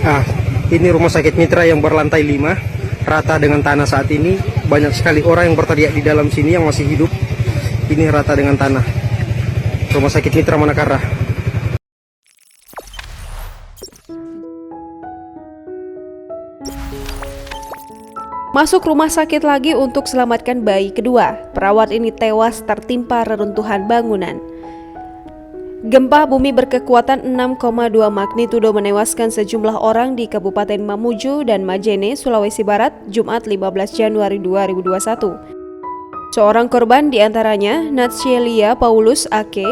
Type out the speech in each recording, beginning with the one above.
Ah, ini rumah sakit Mitra yang berlantai 5, rata dengan tanah saat ini. Banyak sekali orang yang berteriak di dalam sini yang masih hidup. Ini rata dengan tanah. Rumah sakit Mitra Manakara. Masuk rumah sakit lagi untuk selamatkan bayi kedua. Perawat ini tewas tertimpa reruntuhan bangunan. Gempa bumi berkekuatan 6,2 magnitudo menewaskan sejumlah orang di Kabupaten Mamuju dan Majene, Sulawesi Barat, Jumat 15 Januari 2021. Seorang korban diantaranya Natsielia Paulus Ake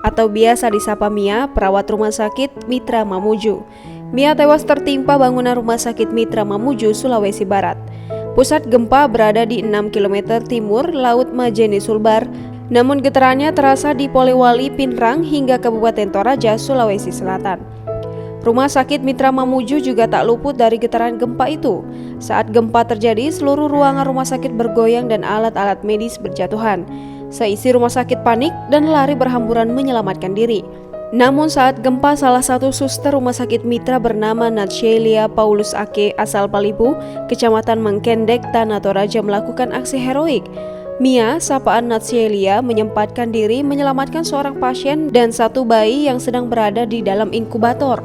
atau biasa disapa Mia, perawat rumah sakit Mitra Mamuju. Mia tewas tertimpa bangunan rumah sakit Mitra Mamuju, Sulawesi Barat. Pusat gempa berada di 6 km timur Laut Majene Sulbar, namun getarannya terasa di Polewali, Pinrang hingga Kabupaten Toraja, Sulawesi Selatan. Rumah sakit Mitra Mamuju juga tak luput dari getaran gempa itu. Saat gempa terjadi, seluruh ruangan rumah sakit bergoyang dan alat-alat medis berjatuhan. Seisi rumah sakit panik dan lari berhamburan menyelamatkan diri. Namun saat gempa, salah satu suster rumah sakit Mitra bernama Natsielia Paulus Ake asal Palipu, Kecamatan Mengkendek, Tanah Toraja melakukan aksi heroik. Mia, sapaan Natsielia, menyempatkan diri menyelamatkan seorang pasien dan satu bayi yang sedang berada di dalam inkubator.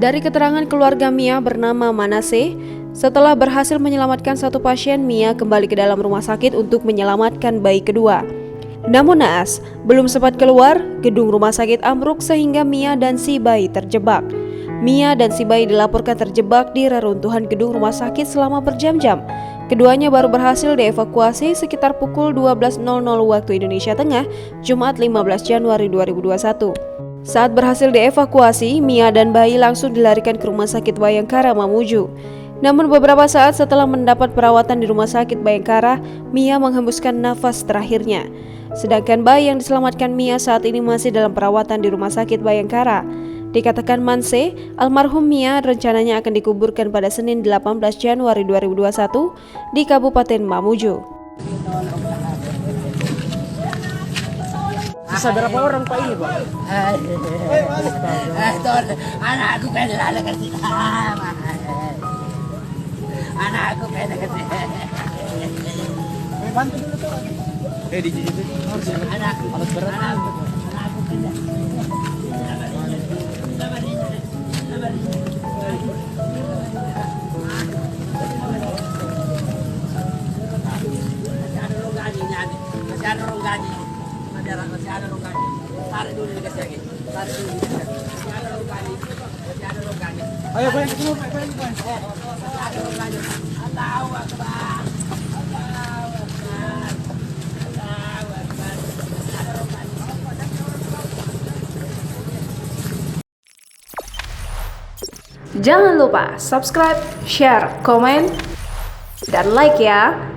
Dari keterangan keluarga Mia bernama Manase, setelah berhasil menyelamatkan satu pasien, Mia kembali ke dalam rumah sakit untuk menyelamatkan bayi kedua. Namun naas, belum sempat keluar, gedung rumah sakit ambruk sehingga Mia dan si bayi terjebak. Mia dan si bayi dilaporkan terjebak di reruntuhan gedung rumah sakit selama berjam-jam. Keduanya baru berhasil dievakuasi sekitar pukul 12.00 waktu Indonesia Tengah, Jumat 15 Januari 2021. Saat berhasil dievakuasi, Mia dan bayi langsung dilarikan ke Rumah Sakit Bayangkara Mamuju. Namun beberapa saat setelah mendapat perawatan di Rumah Sakit Bayangkara, Mia menghembuskan nafas terakhirnya. Sedangkan bayi yang diselamatkan Mia saat ini masih dalam perawatan di Rumah Sakit Bayangkara. Dikatakan Manse, almarhum Mia rencananya akan dikuburkan pada Senin 18 Januari 2021 di Kabupaten Mamuju. Sisa berapa orang Pak ini Pak? Anakku pengen kasih. Anakku pengen kasih. Bantu dulu tuh. Di situ. Anakku berat. Anakku pengen. Masih ada ronggannya. Tarik dulu dikasih lagi. Ayo Pak, ke semua Pak. Ada ronggannya. Allahu Akbar. Jangan lupa subscribe, share, komen, dan like ya.